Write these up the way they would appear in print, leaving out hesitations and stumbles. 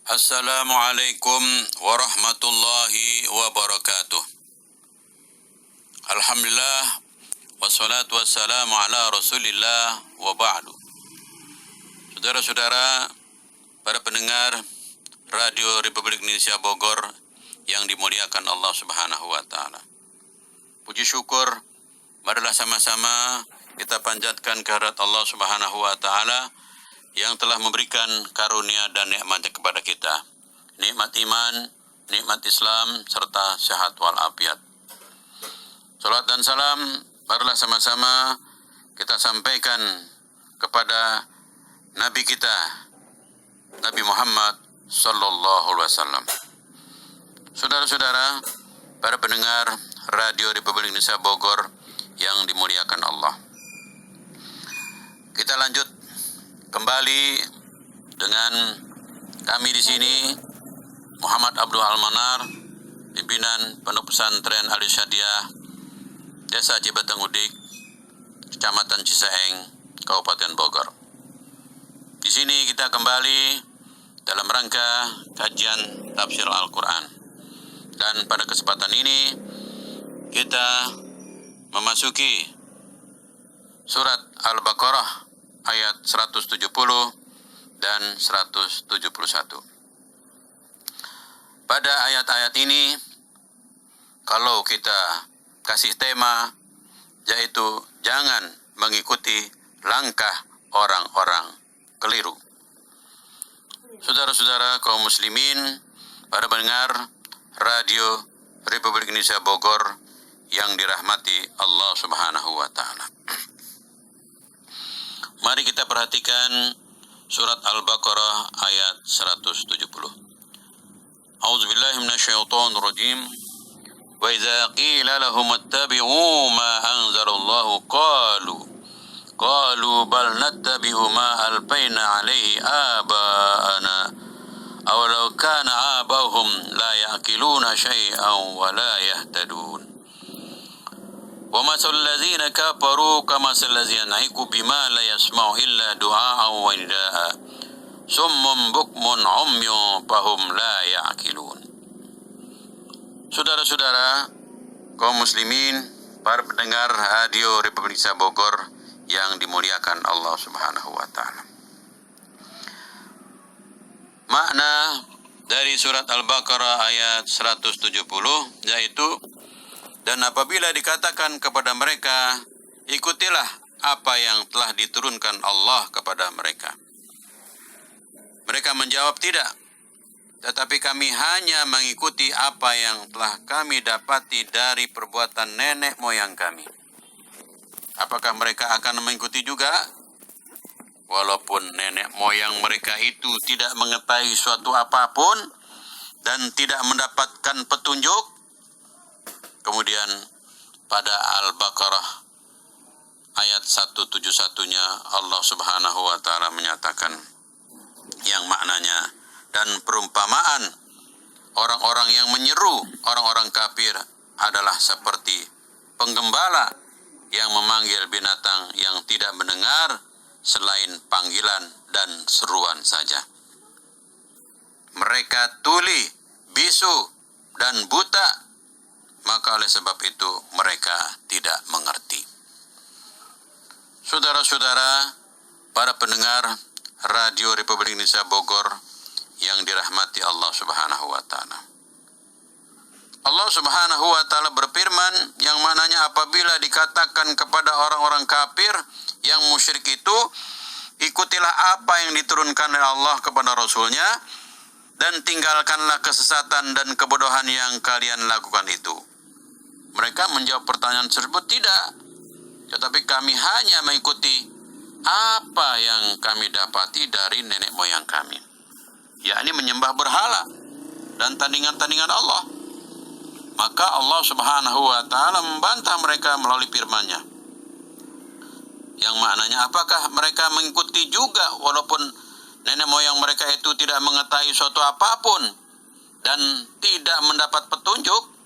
Assalamualaikum warahmatullahi wabarakatuh. Alhamdulillah wassalatu wassalamu ala Rasulillah wa ba'du. Saudara-saudara, para pendengar Radio Republik Indonesia Bogor yang dimuliakan Allah Subhanahu wa taala. Puji syukur marilah sama-sama kita panjatkan kehadirat Allah Subhanahu wa taala yang telah memberikan karunia dan nikmatnya kepada kita. Nikmat iman, nikmat Islam, serta sehat walafiat. Salat dan salam, marilah sama-sama kita sampaikan kepada Nabi kita, Nabi Muhammad sallallahu alaihi wasallam. Saudara-saudara, para pendengar Radio Republik Indonesia Bogor yang dimuliakan Allah. Kita lanjut kembali dengan kami di sini, Muhammad Abdul Almanar, pimpinan Pondok Pesantren Al-Irsyadiyah, Desa Cibatang Udik, Kecamatan Cisaeng, Kabupaten Bogor. Di sini kita kembali dalam rangka kajian tafsir Al-Quran. Dan pada kesempatan ini kita memasuki surat Al-Baqarah ayat 170 dan 171. Pada ayat-ayat ini, kalau kita kasih tema, yaitu jangan mengikuti langkah orang-orang keliru. Saudara-saudara kaum muslimin, para pendengar Radio Republik Indonesia Bogor yang dirahmati Allah Subhanahu wa taala. Mari kita perhatikan surat Al-Baqarah ayat 170. A'udzubillahi minasyaitonir rajim. Wa idza qila lahum ittabi'u ma anzalallahu qalu bal nattabi'u ma albayna 'alaihi aba'ana aw law kana abahum la ya'qiluna shay'an wa la yahtadun. Wa masalul ladzina kafaru kamasalil ladzina ya'iqu bima la yasma'u illa du'a'an wa nida'a summun bukmun 'umyun fahum la ya'qilun. Saudara-saudara kaum muslimin, para pendengar Radio Republik Indonesia Bogor yang dimuliakan Allah Subhanahu wa taala. Makna dari surat Al-Baqarah ayat 170 yaitu, dan apabila dikatakan kepada mereka, ikutilah apa yang telah diturunkan Allah kepada mereka. Mereka menjawab, tidak. Tetapi kami hanya mengikuti apa yang telah kami dapati dari perbuatan nenek moyang kami. Apakah mereka akan mengikuti juga? Walaupun nenek moyang mereka itu tidak mengetahui suatu apapun dan tidak mendapatkan petunjuk. Kemudian pada Al-Baqarah ayat 171-nya Allah Subhanahu wa taala menyatakan yang maknanya, dan perumpamaan orang-orang yang menyeru orang-orang kafir adalah seperti penggembala yang memanggil binatang yang tidak mendengar selain panggilan dan seruan saja. Mereka tuli, bisu, dan buta, maka oleh sebab itu mereka tidak mengerti. Saudara-saudara, para pendengar Radio Republik Indonesia Bogor yang dirahmati Allah Subhanahu wa taala. Allah Subhanahu wa taala berfirman yang mananya apabila dikatakan kepada orang-orang kafir yang musyrik itu, ikutilah apa yang diturunkan oleh Allah kepada Rasulnya dan tinggalkanlah kesesatan dan kebodohan yang kalian lakukan itu. Mereka menjawab pertanyaan tersebut, tidak. Tetapi kami hanya mengikuti apa yang kami dapati dari nenek moyang kami, yakni menyembah berhala dan tandingan-tandingan Allah. Maka Allah Subhanahu wa taala membantah mereka melalui firman-Nya. Yang maknanya, apakah mereka mengikuti juga walaupun nenek moyang mereka itu tidak mengetahui suatu apapun dan tidak mendapat petunjuk?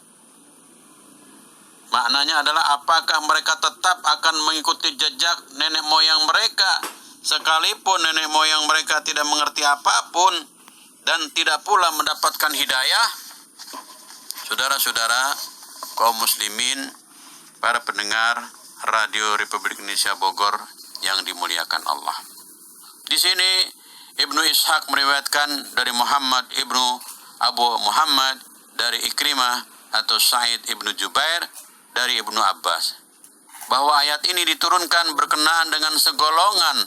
Maknanya adalah, apakah mereka tetap akan mengikuti jejak nenek moyang mereka sekalipun nenek moyang mereka tidak mengerti apapun dan tidak pula mendapatkan hidayah. Saudara-saudara kaum muslimin, para pendengar Radio Republik Indonesia Bogor yang dimuliakan Allah. Di sini Ibnu Ishaq meriwayatkan dari Muhammad Ibnu Abu Muhammad dari Ikrimah atau Sa'id Ibnu Jubair dari Ibnu Abbas, bahwa ayat ini diturunkan berkenaan dengan segolongan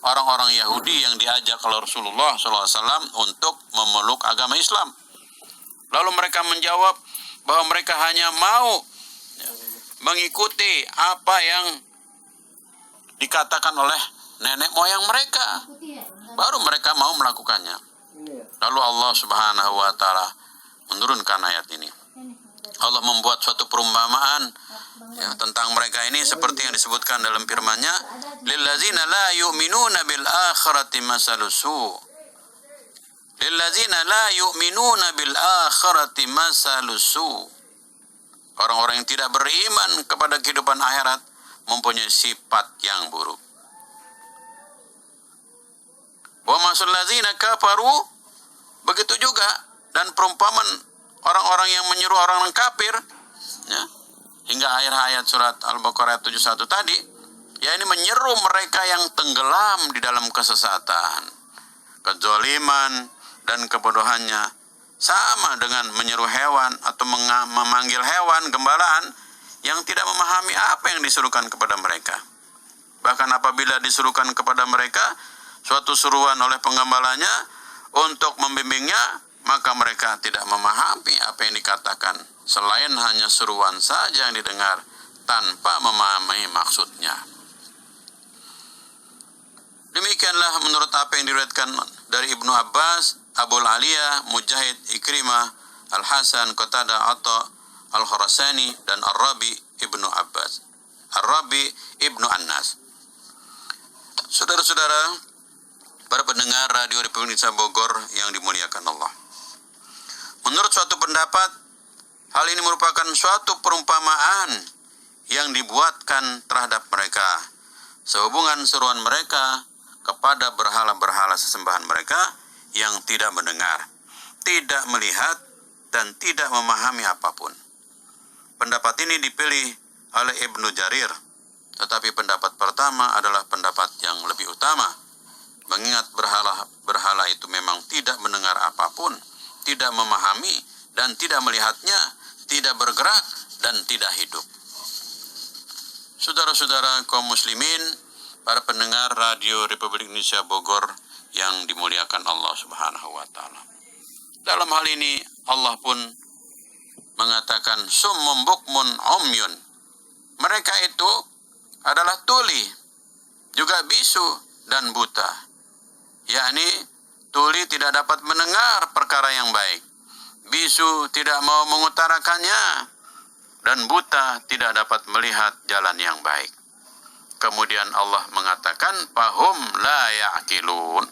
orang-orang Yahudi yang diajak oleh Rasulullah SAW untuk memeluk agama Islam. Lalu mereka menjawab bahwa mereka hanya mau mengikuti apa yang dikatakan oleh nenek moyang mereka, baru mereka mau melakukannya. Lalu Allah Subhanahu wa Ta'ala menurunkan ayat ini. Allah membuat suatu perumpamaan tentang mereka ini seperti yang disebutkan dalam firman-Nya, lillazina la yu'minuna bil akhirati masalus su. Lillazina la yu'minuna bil akhirati masalus su. Orang-orang yang tidak beriman kepada kehidupan akhirat mempunyai sifat yang buruk. Wa masul ladzina kafaru, begitu juga dan perumpamaan orang-orang yang menyuruh orang kafir, ya, hingga akhir ayat surat Al-Baqarah 71 tadi, ya, ini menyeru mereka yang tenggelam di dalam kesesatan, kezaliman dan kebodohannya, sama dengan menyeru hewan atau memanggil hewan gembalaan yang tidak memahami apa yang disuruhkan kepada mereka. Bahkan apabila disuruhkan kepada mereka suatu seruan oleh penggembalanya untuk membimbingnya, maka mereka tidak memahami apa yang dikatakan, selain hanya seruan saja yang didengar tanpa memahami maksudnya. Demikianlah menurut apa yang diriwayatkan dari Ibnu Abbas, Abul Aliyah, Mujahid, Ikrimah, Al-Hasan, Qatadah, Atha, Al-Khurasani, dan Ar-Rabi Ibnu Abbas, Ar-Rabi Ibnu Annas. Saudara-saudara, para pendengar Radio Republik Indonesia Bogor yang dimuliakan Allah, menurut suatu pendapat, hal ini merupakan suatu perumpamaan yang dibuatkan terhadap mereka sehubungan seruan mereka kepada berhala-berhala sesembahan mereka yang tidak mendengar, tidak melihat, dan tidak memahami apapun. Pendapat ini dipilih oleh Ibnu Jarir, tetapi pendapat pertama adalah pendapat yang lebih utama, mengingat berhala itu memang tidak mendengar apapun, tidak memahami dan tidak melihatnya, tidak bergerak dan tidak hidup. Saudara-saudara kaum muslimin, para pendengar Radio Republik Indonesia Bogor yang dimuliakan Allah Subhanahu wa Ta'ala, dalam hal ini Allah pun mengatakan summum bukmun umyun. Mereka itu adalah tuli, juga bisu dan buta, yakni tuli tidak dapat mendengar perkara yang baik, bisu tidak mau mengutarakannya, dan buta tidak dapat melihat jalan yang baik. Kemudian Allah mengatakan fahum la ya'qilun,